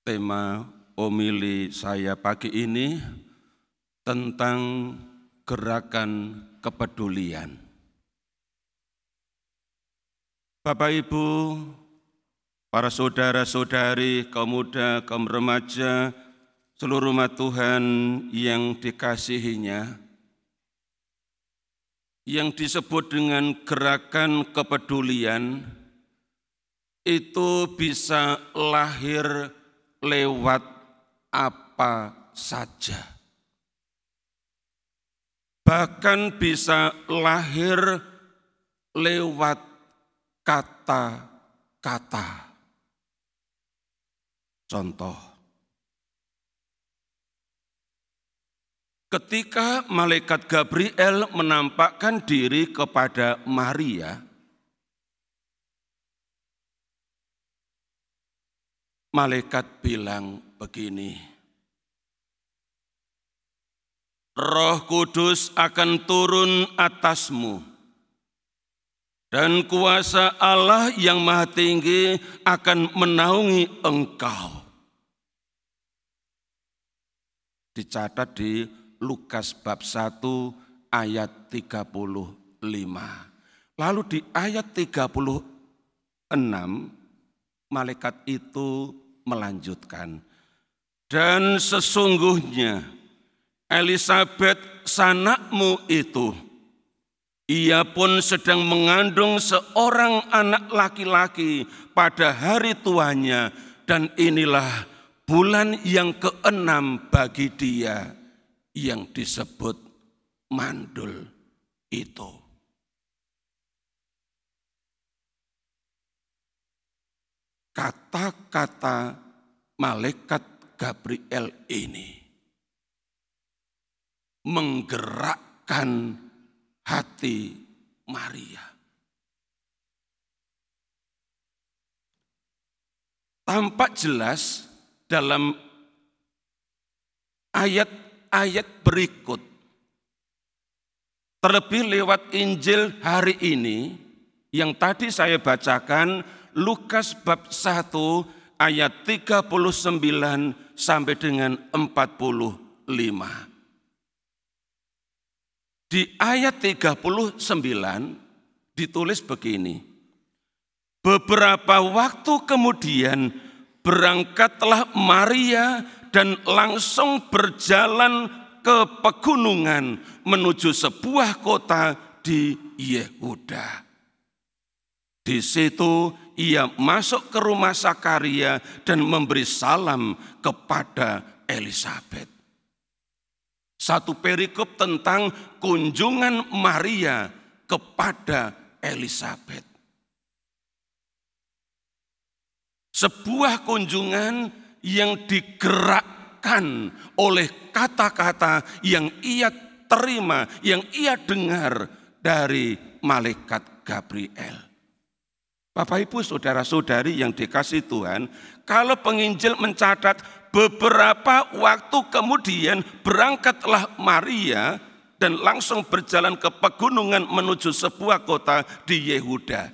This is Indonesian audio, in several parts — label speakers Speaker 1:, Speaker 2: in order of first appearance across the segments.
Speaker 1: Tema homili saya pagi ini tentang gerakan kepedulian. Bapak Ibu, para saudara-saudari, kaum muda, kaum remaja, seluruh umat Tuhan yang dikasihinya, yang disebut dengan gerakan kepedulian itu bisa lahir lewat apa saja. Bahkan bisa lahir lewat kata-kata. Contoh, ketika malaikat Gabriel menampakkan diri kepada Maria, malaikat bilang begini, Roh Kudus akan turun atasmu, dan kuasa Allah yang Maha Tinggi akan menaungi engkau. Dicatat di Lukas bab 1 ayat 35. Lalu di ayat 36, malaikat itu melanjutkan, dan sesungguhnya Elisabet sanakmu itu, ia pun sedang mengandung seorang anak laki-laki pada hari tuanya, dan inilah bulan yang ke-6 bagi dia yang disebut mandul itu. Kata-kata malaikat Gabriel ini menggerakkan hati Maria. Tampak jelas dalam ayat-ayat berikut. Terlebih lewat Injil hari ini yang tadi saya bacakan, Lukas bab 1 ayat 39 sampai dengan 45. Di ayat 39 ditulis begini, beberapa waktu kemudian berangkatlah Maria dan langsung berjalan ke pegunungan menuju sebuah kota di Yehuda. Di situ ia masuk ke rumah Sakaria dan memberi salam kepada Elisabet. Satu perikop tentang kunjungan Maria kepada Elisabet. Sebuah kunjungan yang digerakkan oleh kata-kata yang ia terima, yang ia dengar dari malaikat Gabriel. Bapak Ibu saudara-saudari yang dikasihi Tuhan, kalau penginjil mencatat beberapa waktu kemudian berangkatlah Maria dan langsung berjalan ke pegunungan menuju sebuah kota di Yehuda.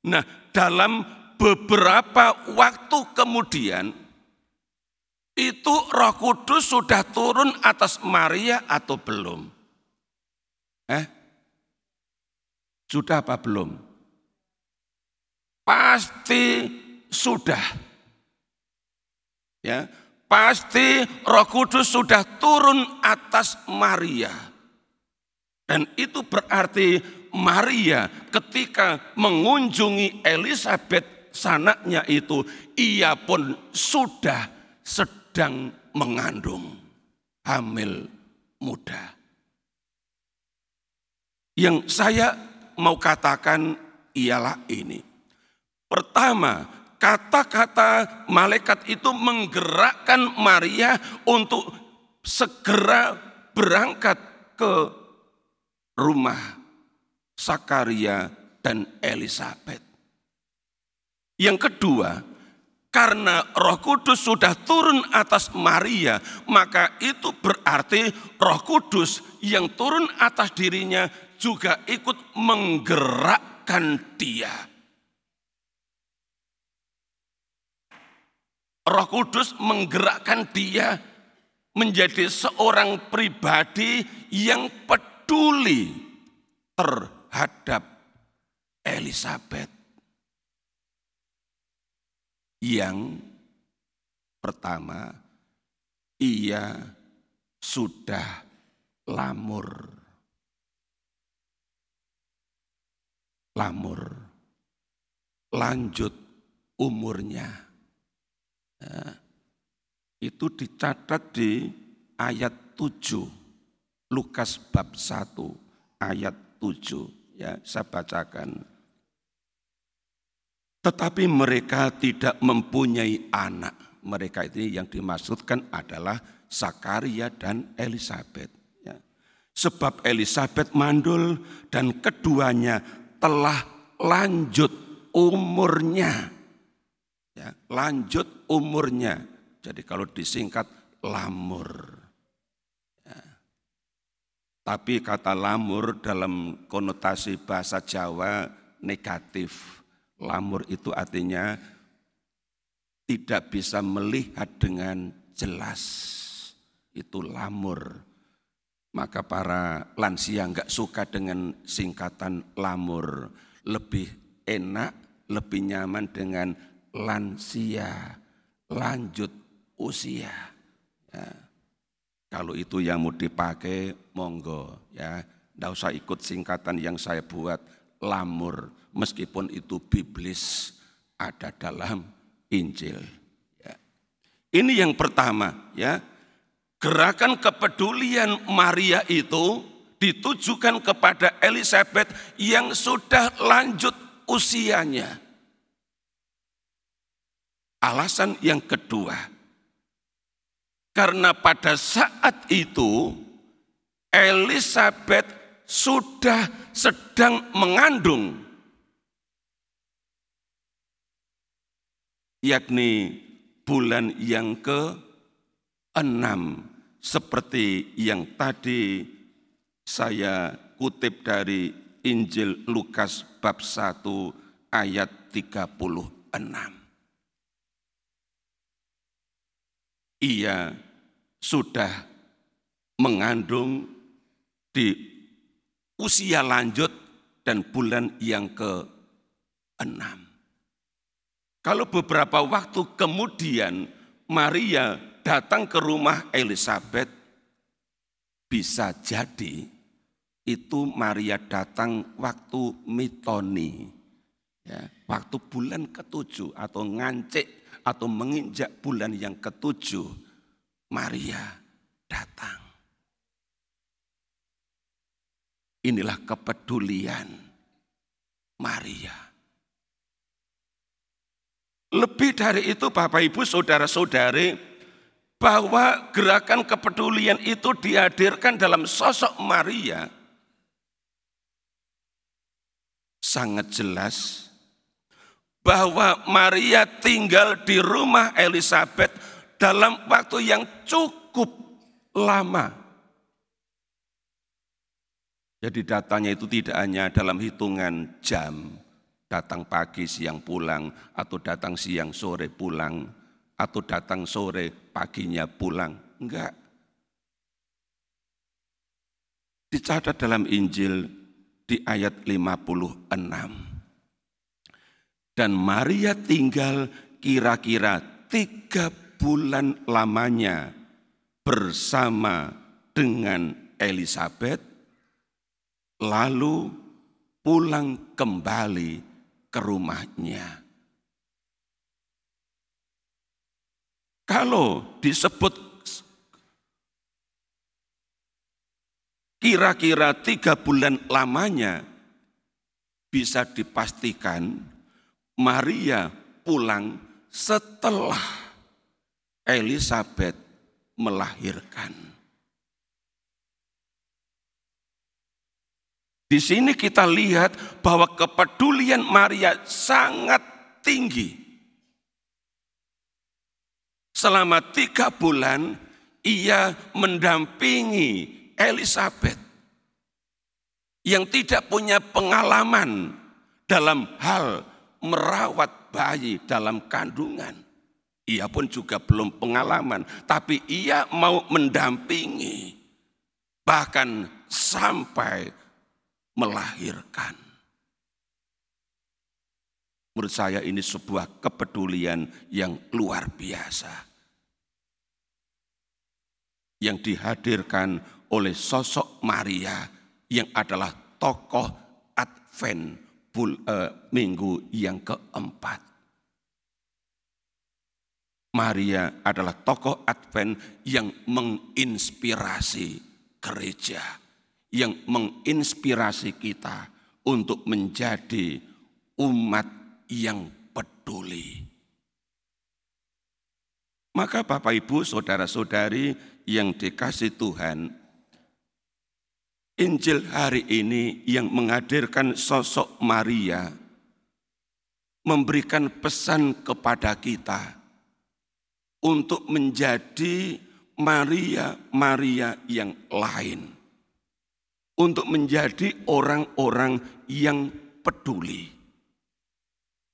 Speaker 1: Nah, dalam beberapa waktu kemudian itu Roh Kudus sudah turun atas Maria atau belum? Sudah apa belum? Pasti sudah. Ya, pasti Roh Kudus sudah turun atas Maria. Dan itu berarti Maria ketika mengunjungi Elisabet sanaknya itu, ia pun sudah sedang mengandung, hamil muda. Yang saya mau katakan ialah ini. Pertama, kata-kata malaikat itu menggerakkan Maria untuk segera berangkat ke rumah Sakaria dan Elisabet. Yang kedua, karena Roh Kudus sudah turun atas Maria, maka itu berarti Roh Kudus yang turun atas dirinya juga ikut menggerakkan dia. Roh Kudus menggerakkan dia menjadi seorang pribadi yang peduli terhadap Elisabet. Yang pertama, ia sudah lamur. Lanjut umurnya. Nah, itu dicatat di ayat 7. Lukas bab 1 ayat 7. Ya, saya bacakan. Tetapi mereka tidak mempunyai anak. Mereka ini yang dimaksudkan adalah Zakaria dan Elisabet. Ya. Sebab Elisabet mandul dan keduanya telah lanjut umurnya. Ya, lanjut umurnya. Jadi kalau disingkat lamur. Ya. Tapi kata lamur dalam konotasi bahasa Jawa negatif. Lamur itu artinya tidak bisa melihat dengan jelas. Itu lamur. Maka para lansia enggak suka dengan singkatan lamur. Lebih enak, lebih nyaman dengan lansia, lanjut usia. Ya. Kalau itu yang mau dipakai, monggo. Ya, enggak usah ikut singkatan yang saya buat, lamur. Meskipun itu biblis ada dalam Injil. Ya. Ini yang pertama, ya. Gerakan kepedulian Maria itu ditujukan kepada Elisabet yang sudah lanjut usianya. Alasan yang kedua, karena pada saat itu Elisabet sudah sedang mengandung, yakni bulan yang ke-6, seperti yang tadi saya kutip dari Injil Lukas bab 1 ayat 36. Ia sudah mengandung di usia lanjut dan bulan yang ke-6. Kalau beberapa waktu kemudian Maria datang ke rumah Elisabet, bisa jadi itu Maria datang waktu mitoni, ya, waktu bulan ke-7 atau ngancik atau menginjak bulan yang ke-7, Maria datang. Inilah kepedulian Maria. Lebih dari itu Bapak Ibu Saudara-saudari, bahwa gerakan kepedulian itu dihadirkan dalam sosok Maria sangat jelas bahwa Maria tinggal di rumah Elisabet dalam waktu yang cukup lama. Jadi datanya itu tidak hanya dalam hitungan jam, datang pagi siang pulang, atau datang siang sore pulang, atau datang sore paginya pulang. Enggak. Dicatat dalam Injil di ayat 56. Dan Maria tinggal kira-kira 3 bulan lamanya bersama dengan Elisabet, lalu pulang kembali ke rumahnya. Kalau disebut kira-kira 3 bulan lamanya, bisa dipastikan Maria pulang setelah Elisabet melahirkan. Di sini kita lihat bahwa kepedulian Maria sangat tinggi. Selama 3 bulan ia mendampingi Elisabet yang tidak punya pengalaman dalam hal merawat bayi dalam kandungan. Ia pun juga belum pengalaman, tapi ia mau mendampingi, bahkan sampai melahirkan. Menurut saya ini sebuah kepedulian yang luar biasa, yang dihadirkan oleh sosok Maria yang adalah tokoh Advent minggu yang keempat. Maria adalah tokoh Advent yang menginspirasi gereja, yang menginspirasi kita untuk menjadi umat yang peduli. Maka Bapak Ibu, saudara-saudari yang dikasih Tuhan, Injil hari ini yang menghadirkan sosok Maria memberikan pesan kepada kita untuk menjadi Maria yang lain, untuk menjadi orang-orang yang peduli.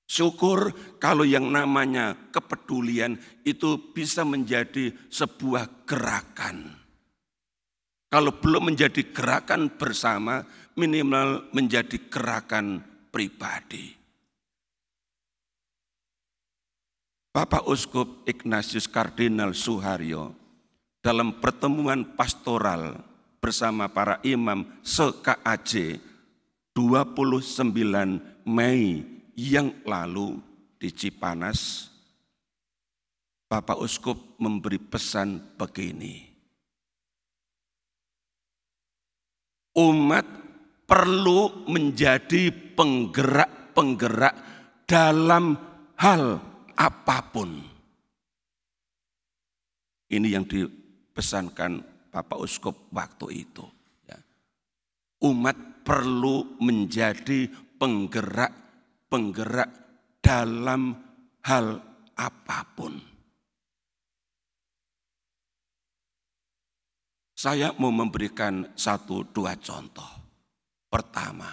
Speaker 1: Syukur kalau yang namanya kepedulian itu bisa menjadi sebuah gerakan. Kalau belum menjadi gerakan bersama, minimal menjadi gerakan pribadi. Bapak Uskup Ignatius Kardinal Suharyo dalam pertemuan pastoral bersama para imam se-KAJ 29 Mei yang lalu di Cipanas, Bapak Uskup memberi pesan begini. Umat perlu menjadi penggerak-penggerak dalam hal apapun. Ini yang dipesankan Bapak Uskup waktu itu. Umat perlu menjadi penggerak dalam hal apapun. Saya mau memberikan 1-2 contoh. Pertama,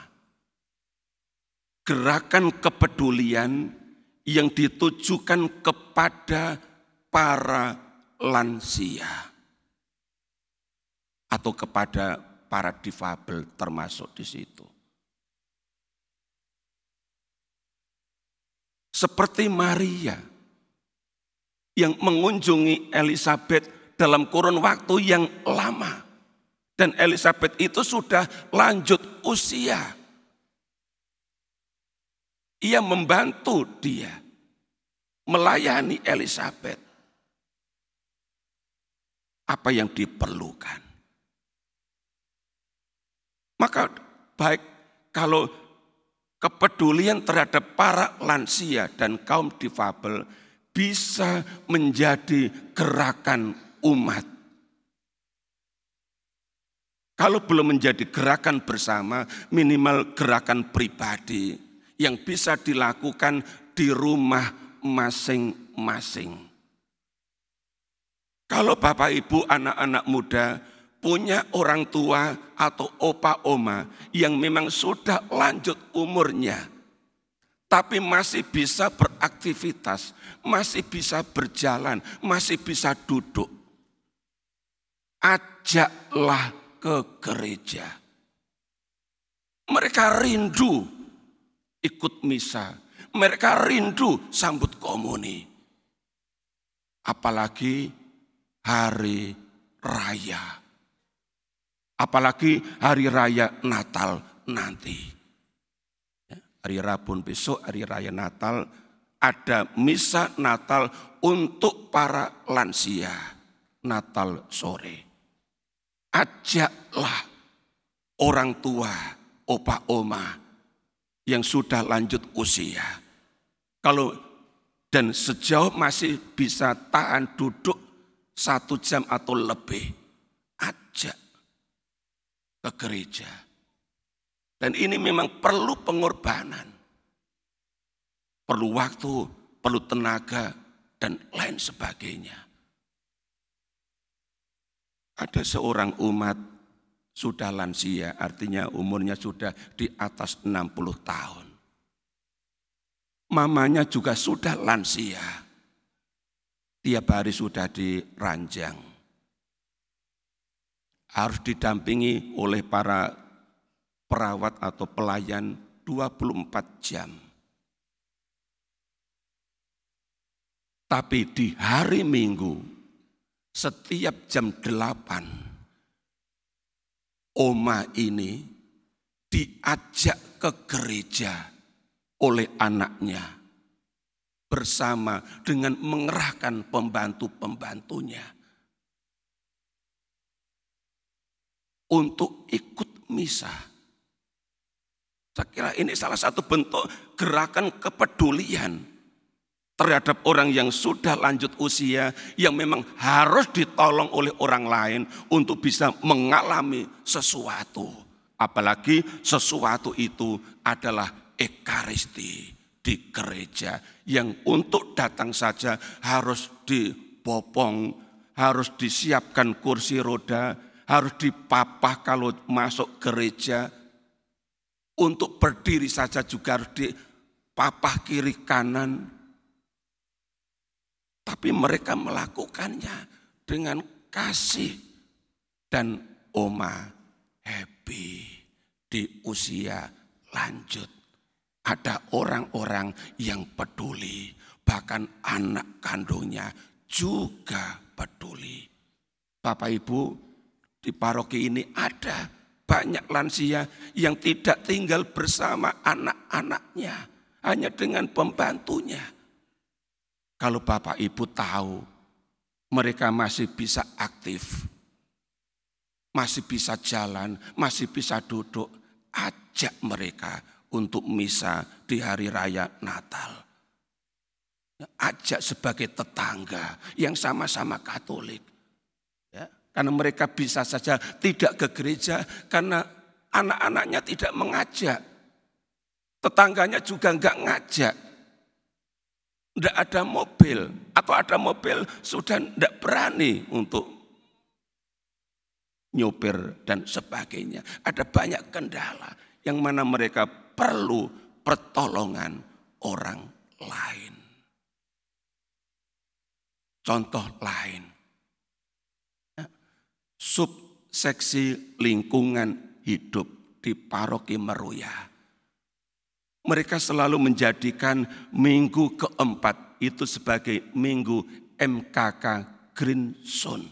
Speaker 1: gerakan kepedulian yang ditujukan kepada para lansia atau kepada para difabel termasuk di situ. Seperti Maria yang mengunjungi Elizabeth dalam kurun waktu yang lama. Dan Elizabeth itu sudah lanjut usia. Ia membantu dia, melayani Elizabeth. Apa yang diperlukan. Maka baik kalau kepedulian terhadap para lansia dan kaum difabel bisa menjadi gerakan umat. Kalau belum menjadi gerakan bersama, minimal gerakan pribadi yang bisa dilakukan di rumah masing-masing. Kalau Bapak Ibu anak-anak muda punya orang tua atau opa oma yang memang sudah lanjut umurnya, tapi masih bisa beraktivitas, masih bisa berjalan, masih bisa duduk, ajaklah ke gereja. Mereka rindu ikut misa, mereka rindu sambut komuni. Apalagi hari raya. Apalagi hari raya Natal nanti. Hari Rabu besok, hari raya Natal, ada misa Natal untuk para lansia. Natal sore. Ajaklah orang tua, opa oma yang sudah lanjut usia. Dan sejauh masih bisa tahan duduk 1 jam atau lebih, ajak ke gereja. Dan ini memang perlu pengorbanan. Perlu waktu, perlu tenaga, dan lain sebagainya. Ada seorang umat sudah lansia, artinya umurnya sudah di atas 60 tahun. Mamanya juga sudah lansia. tiap hari sudah diranjang. Harus didampingi oleh para perawat atau pelayan 24 jam. Tapi di hari Minggu, setiap jam 8, Oma ini diajak ke gereja oleh anaknya bersama dengan mengerahkan pembantu-pembantunya untuk ikut misa. Saya kira ini salah satu bentuk gerakan kepedulian terhadap orang yang sudah lanjut usia, yang memang harus ditolong oleh orang lain untuk bisa mengalami sesuatu. Apalagi sesuatu itu adalah Ekaristi di gereja, yang untuk datang saja harus dibopong, harus disiapkan kursi roda, harus dipapah kalau masuk gereja. Untuk berdiri saja juga harus dipapah kiri kanan. Tapi mereka melakukannya dengan kasih. Dan Oma happy di usia lanjut. Ada orang-orang yang peduli. Bahkan anak kandungnya juga peduli. Bapak Ibu, di paroki ini ada banyak lansia yang tidak tinggal bersama anak-anaknya. Hanya dengan pembantunya. Kalau Bapak Ibu tahu mereka masih bisa aktif, masih bisa jalan, masih bisa duduk, ajak mereka untuk misa di hari raya Natal. Ajak sebagai tetangga yang sama-sama Katolik. Ya, karena mereka bisa saja tidak ke gereja karena anak-anaknya tidak mengajak. Tetangganya juga enggak ngajak. Tidak ada mobil, atau ada mobil sudah tidak berani untuk nyopir dan sebagainya. Ada banyak kendala yang mana mereka perlu pertolongan orang lain. Contoh lain, subseksi lingkungan hidup di Paroki Meruya. Mereka selalu menjadikan minggu keempat itu sebagai minggu MKK Green Zone.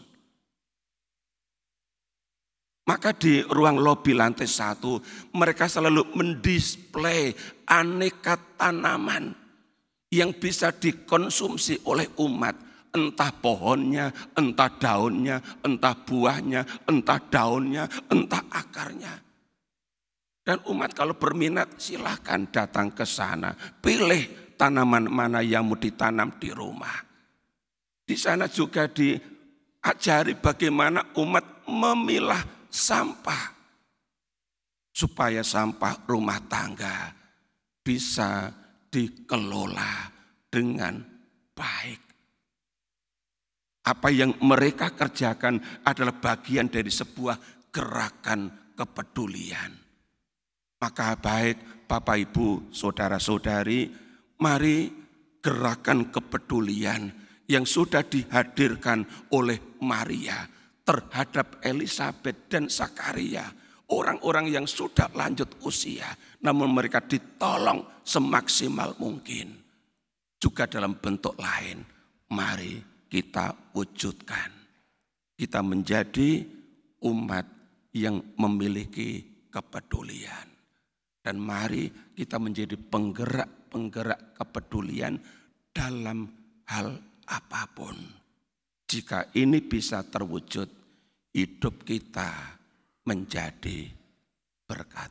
Speaker 1: Maka di ruang lobi lantai 1, mereka selalu mendisplay aneka tanaman yang bisa dikonsumsi oleh umat. Entah pohonnya, entah daunnya, entah buahnya, entah daunnya, entah akarnya. Dan umat kalau berminat silahkan datang ke sana. Pilih tanaman mana yang mau ditanam di rumah. Di sana juga diajari bagaimana umat memilah sampah. Supaya sampah rumah tangga bisa dikelola dengan baik. Apa yang mereka kerjakan adalah bagian dari sebuah gerakan kepedulian. Maka baik Bapak Ibu, saudara-saudari, mari gerakan kepedulian yang sudah dihadirkan oleh Maria terhadap Elisabet dan Zakaria, orang-orang yang sudah lanjut usia, namun mereka ditolong semaksimal mungkin. Juga dalam bentuk lain, mari kita wujudkan. Kita menjadi umat yang memiliki kepedulian. Dan mari kita menjadi penggerak-penggerak kepedulian dalam hal apapun. Jika ini bisa terwujud, hidup kita menjadi berkat.